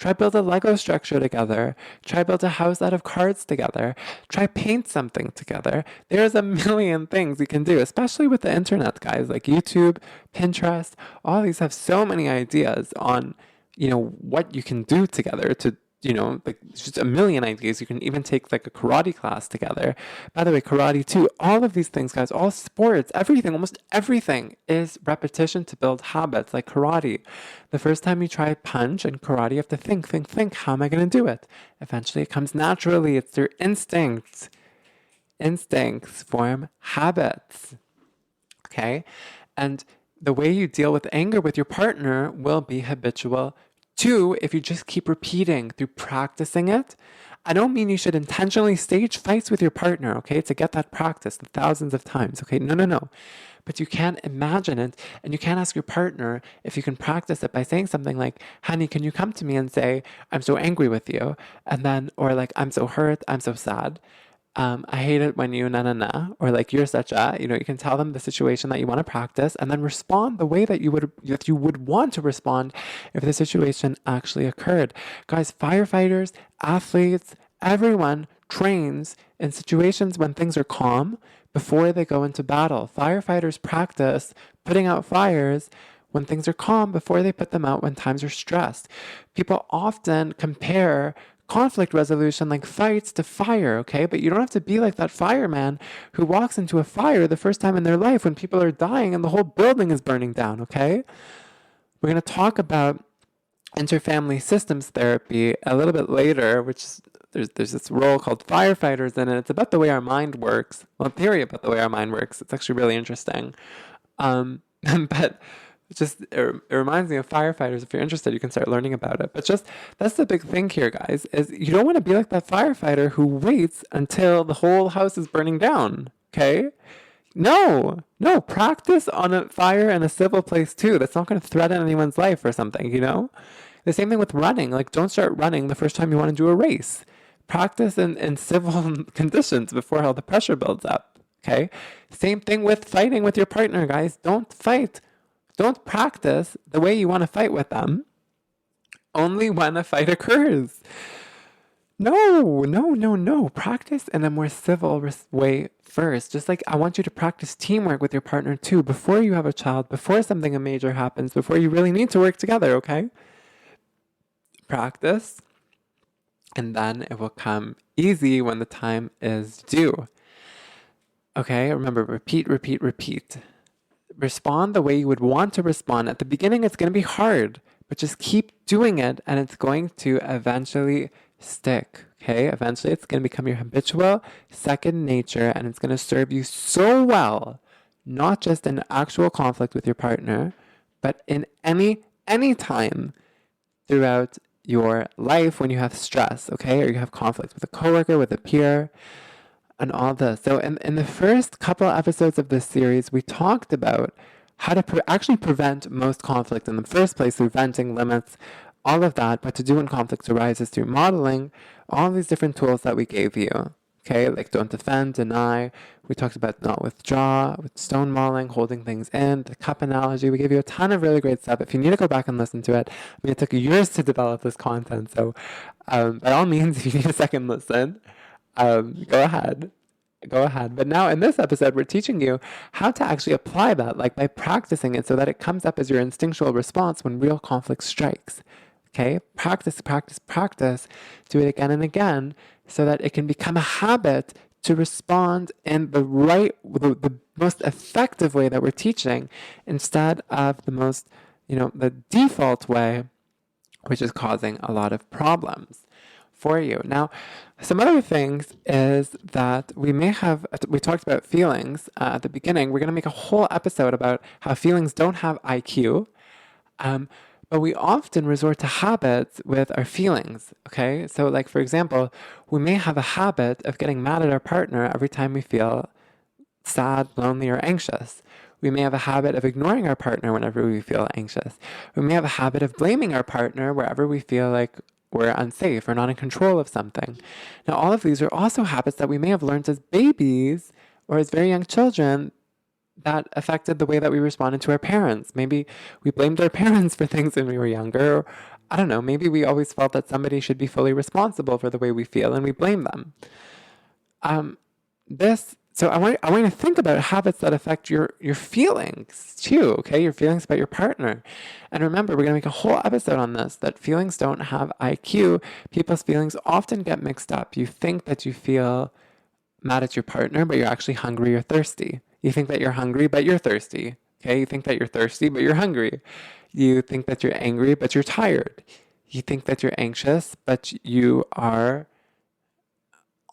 Try build a Lego structure together. Try build a house out of cards together. Try paint something together. There's a million things you can do, especially with the internet, guys, like YouTube, Pinterest. All these have so many ideas on, what you can do together to, like just a million ideas. You can even take like a karate class together. By the way, karate too, all of these things, guys, all sports, everything, almost everything is repetition to build habits, like karate. The first time you try punch in karate, you have to think, how am I going to do it? Eventually it comes naturally. It's your instincts. Instincts form habits. Okay? And the way you deal with anger with your partner will be habitual too, if you just keep repeating through practicing it. I don't mean you should intentionally stage fights with your partner, okay, to get that practice thousands of times, okay? No. But you can imagine it, and you can ask your partner if you can practice it by saying something like, honey, can you come to me and say, I'm so angry with you? And then, or like, I'm so hurt, I'm so sad. I hate it when you or like you're such a, you can tell them the situation that you want to practice and then respond the way that you would want to respond if the situation actually occurred. Guys, firefighters, athletes, everyone trains in situations when things are calm before they go into battle. Firefighters practice putting out fires when things are calm before they put them out when times are stressed. People often compare conflict resolution like fights to fire, okay? But you don't have to be like that fireman who walks into a fire the first time in their life when people are dying and the whole building is burning down, okay? We're going to talk about interfamily systems therapy a little bit later, which is, there's this role called firefighters in it. It's about the way our mind works. Well, theory about the way our mind works. It's actually really interesting. But it reminds me of firefighters. If you're interested, you can start learning about it. But just, that's the big thing here, guys, is you don't want to be like that firefighter who waits until the whole house is burning down, okay? No, practice on a fire in a civil place too. That's not going to threaten anyone's life or something, you know? The same thing with running. Like, don't start running the first time you want to do a race. Practice in civil conditions before all the pressure builds up, okay? Same thing with fighting with your partner, guys. Don't fight. Don't practice the way you want to fight with them only when a fight occurs. No. Practice in a more civil way first. Just like I want you to practice teamwork with your partner too before you have a child, before something major happens, before you really need to work together, okay? Practice, and then it will come easy when the time is due. Okay, remember, repeat. Respond the way you would want to respond. At the beginning, it's going to be hard, but just keep doing it, and it's going to eventually stick. Okay, eventually it's going to become your habitual second nature, and it's going to serve you so well, not just in actual conflict with your partner, but in any time throughout your life when you have stress, okay, or you have conflict with a coworker, with a peer, and all this. So in the first couple episodes of this series, we talked about how to actually prevent most conflict in the first place through venting, limits, all of that, but to do when conflict arises through modeling, all these different tools that we gave you. Okay, like don't defend, deny. We talked about not withdraw, with stonewalling, holding things in, the cup analogy. We gave you a ton of really great stuff. If you need to go back and listen to it, I mean, it took years to develop this content. So by all means, if you need a second listen, go ahead. But now in this episode, we're teaching you how to actually apply that, like by practicing it so that it comes up as your instinctual response when real conflict strikes. Okay, practice. Do it again and again so that it can become a habit to respond in the most effective way that we're teaching instead of the most, the default way, which is causing a lot of problems for you. Now, some other things is that we talked about feelings at the beginning. We're going to make a whole episode about how feelings don't have IQ. But we often resort to habits with our feelings, okay? So like, for example, we may have a habit of getting mad at our partner every time we feel sad, lonely, or anxious. We may have a habit of ignoring our partner whenever we feel anxious. We may have a habit of blaming our partner wherever we feel like we're unsafe or not in control of something. Now, all of these are also habits that we may have learned as babies or as very young children that affected the way that we responded to our parents. Maybe we blamed our parents for things when we were younger. Or, I don't know, maybe we always felt that somebody should be fully responsible for the way we feel and we blame them. So I want you to think about habits that affect your feelings too, okay? Your feelings about your partner. And remember, we're going to make a whole episode on this, that feelings don't have IQ. People's feelings often get mixed up. You think that you feel mad at your partner, but you're actually hungry or thirsty. You think that you're hungry, but you're thirsty. Okay? You think that you're thirsty, but you're hungry. You think that you're angry, but you're tired. You think that you're anxious, but you are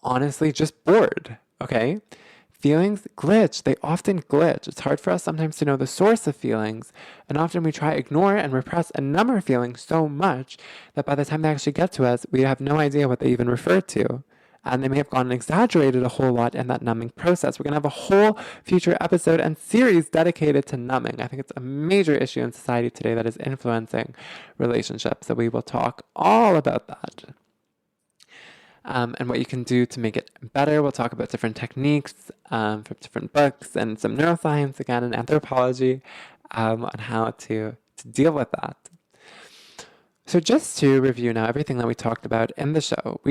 honestly just bored. Okay? Feelings glitch. They often glitch. It's hard for us sometimes to know the source of feelings, and often we try to ignore and repress and numb our feelings so much that by the time they actually get to us, we have no idea what they even refer to. And they may have gone and exaggerated a whole lot in that numbing process. We're going to have a whole future episode and series dedicated to numbing. I think it's a major issue in society today that is influencing relationships. So we will talk all about that. And what you can do to make it better. We'll talk about different techniques from different books and some neuroscience, again, and anthropology on how to deal with that. So just to review now everything that we talked about in the show,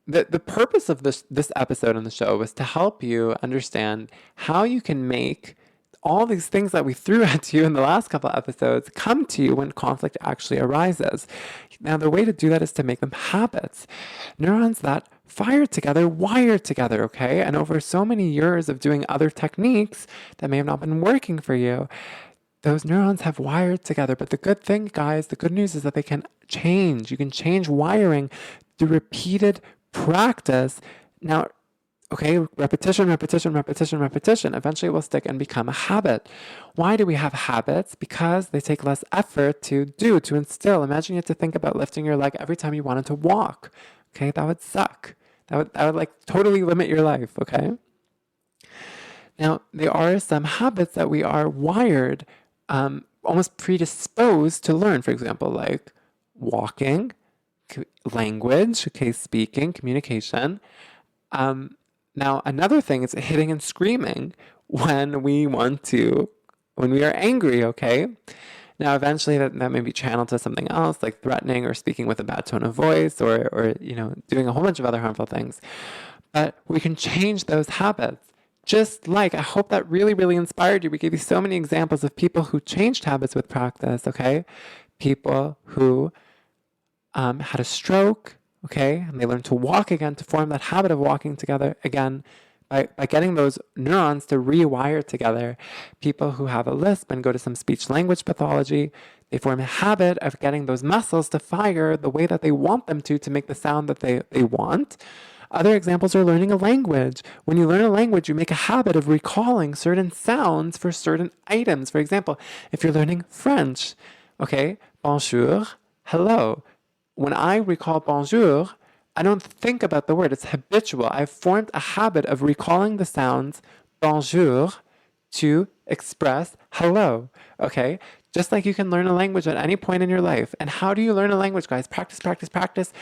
the purpose of this episode on the show was to help you understand how you can make all these things that we threw at you in the last couple of episodes come to you when conflict actually arises. Now, the way to do that is to make them habits. Neurons that fire together, wire together, okay? And over so many years of doing other techniques that may have not been working for you, those neurons have wired together. But the good thing, guys, the good news is that they can change. You can change wiring through repeated practice. Now, okay, repetition. Eventually it will stick and become a habit. Why do we have habits? Because they take less effort to do, to instill. Imagine you had to think about lifting your leg every time you wanted to walk. Okay, that would suck. That would like totally limit your life, okay? Now, there are some habits that we are wired, almost predisposed to learn. For example, like walking, language, okay, speaking, communication. Now, another thing is hitting and screaming when we are angry, okay? Now, eventually that may be channeled to something else, like threatening or speaking with a bad tone of voice or doing a whole bunch of other harmful things. But we can change those habits. Just like, I hope that really, really inspired you. We gave you so many examples of people who changed habits with practice, okay? People who had a stroke, okay? And they learned to walk again, to form that habit of walking together again by getting those neurons to rewire together. People who have a lisp and go to some speech language pathology, they form a habit of getting those muscles to fire the way that they want them to make the sound that they want. Other examples are learning a language. When you learn a language, you make a habit of recalling certain sounds for certain items. For example, if you're learning French, okay, bonjour, hello. When I recall bonjour, I don't think about the word. It's habitual. I've formed a habit of recalling the sounds bonjour to express hello, okay? Just like you can learn a language at any point in your life. And how do you learn a language, guys? Practice. Repetition.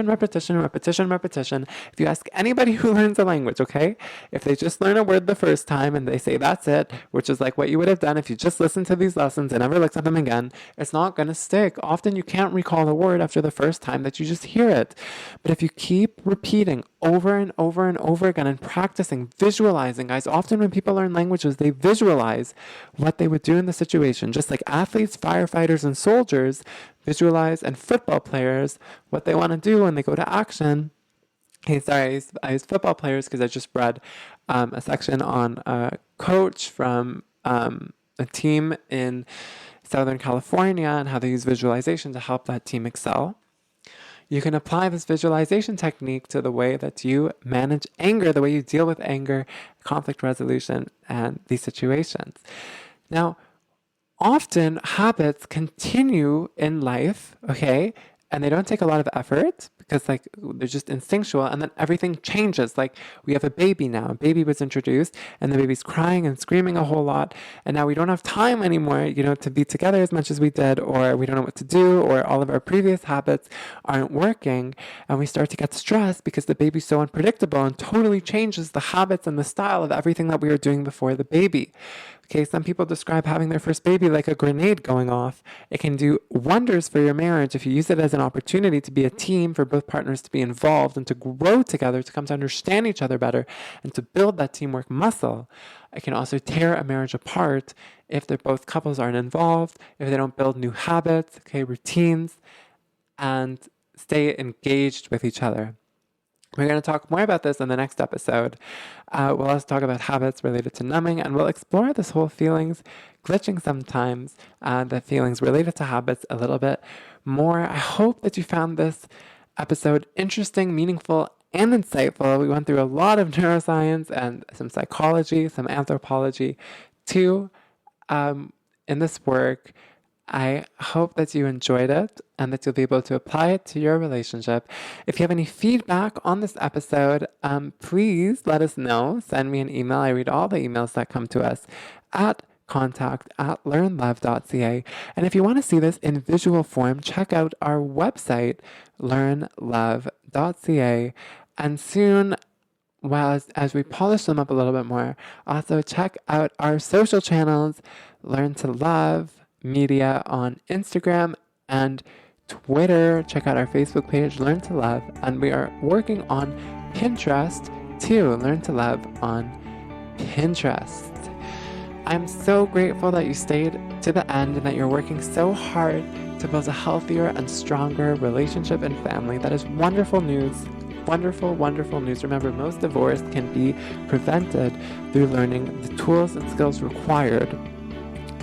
If you ask anybody who learns a language, okay? If they just learn a word the first time and they say that's it, which is like what you would have done if you just listened to these lessons and never looked at them again, it's not going to stick. Often you can't recall a word after the first time that you just hear it. But if you keep repeating over and over again and practicing, visualizing, guys, often when people learn languages, they visualize what they would do in the situation. Just like athletes, firefighters, and soldiers visualize, and football players, what they want to do when they go to action. Hey, sorry, I use football players because I just read a section on a coach from a team in Southern California and how they use visualization to help that team excel. You can apply this visualization technique to the way that you manage anger, the way you deal with anger, conflict resolution, and these situations. Now, often habits continue in life, okay, and they don't take a lot of effort because like they're just instinctual, and then everything changes. Like we have a baby now. A baby was introduced and the baby's crying and screaming a whole lot, and now we don't have time anymore, to be together as much as we did, or we don't know what to do, or all of our previous habits aren't working, and we start to get stressed because the baby's so unpredictable and totally changes the habits and the style of everything that we were doing before the baby. Okay, some people describe having their first baby like a grenade going off. It can do wonders for your marriage if you use it as an opportunity to be a team, for both partners to be involved and to grow together, to come to understand each other better, and to build that teamwork muscle. It can also tear a marriage apart if both couples aren't involved, if they don't build new habits, okay, routines, and stay engaged with each other. We're going to talk more about this in the next episode. We'll also talk about habits related to numbing, and we'll explore this whole feelings, glitching sometimes, the feelings related to habits a little bit more. I hope that you found this episode interesting, meaningful, and insightful. We went through a lot of neuroscience and some psychology, some anthropology too in this work. I hope that you enjoyed it and that you'll be able to apply it to your relationship. If you have any feedback on this episode, please let us know. Send me an email. I read all the emails that come to us at contact@learnlove.ca. And if you want to see this in visual form, check out our website, learnlove.ca. And soon, well, as we polish them up a little bit more, also check out our social channels, Learn to Love Media on Instagram and Twitter. Check out our Facebook page, Learn to Love, and we are working on Pinterest too, Learn to Love on Pinterest. I'm so grateful that you stayed to the end and that you're working so hard to build a healthier and stronger relationship and family. That is wonderful news. Wonderful, wonderful news. Remember, most divorce can be prevented through learning the tools and skills required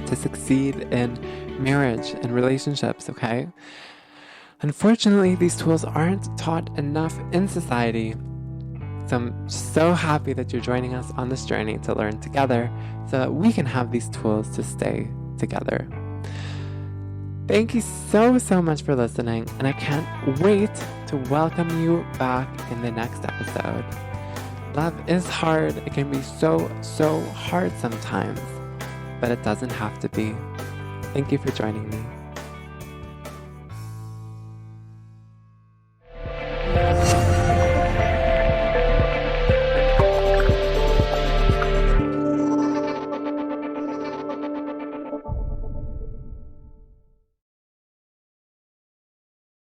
to succeed in marriage and relationships, okay? Unfortunately, these tools aren't taught enough in society. So I'm so happy that you're joining us on this journey to learn together so that we can have these tools to stay together. Thank you so, so much for listening, and I can't wait to welcome you back in the next episode. Love is hard. It can be so, so hard sometimes, but it doesn't have to be. Thank you for joining me.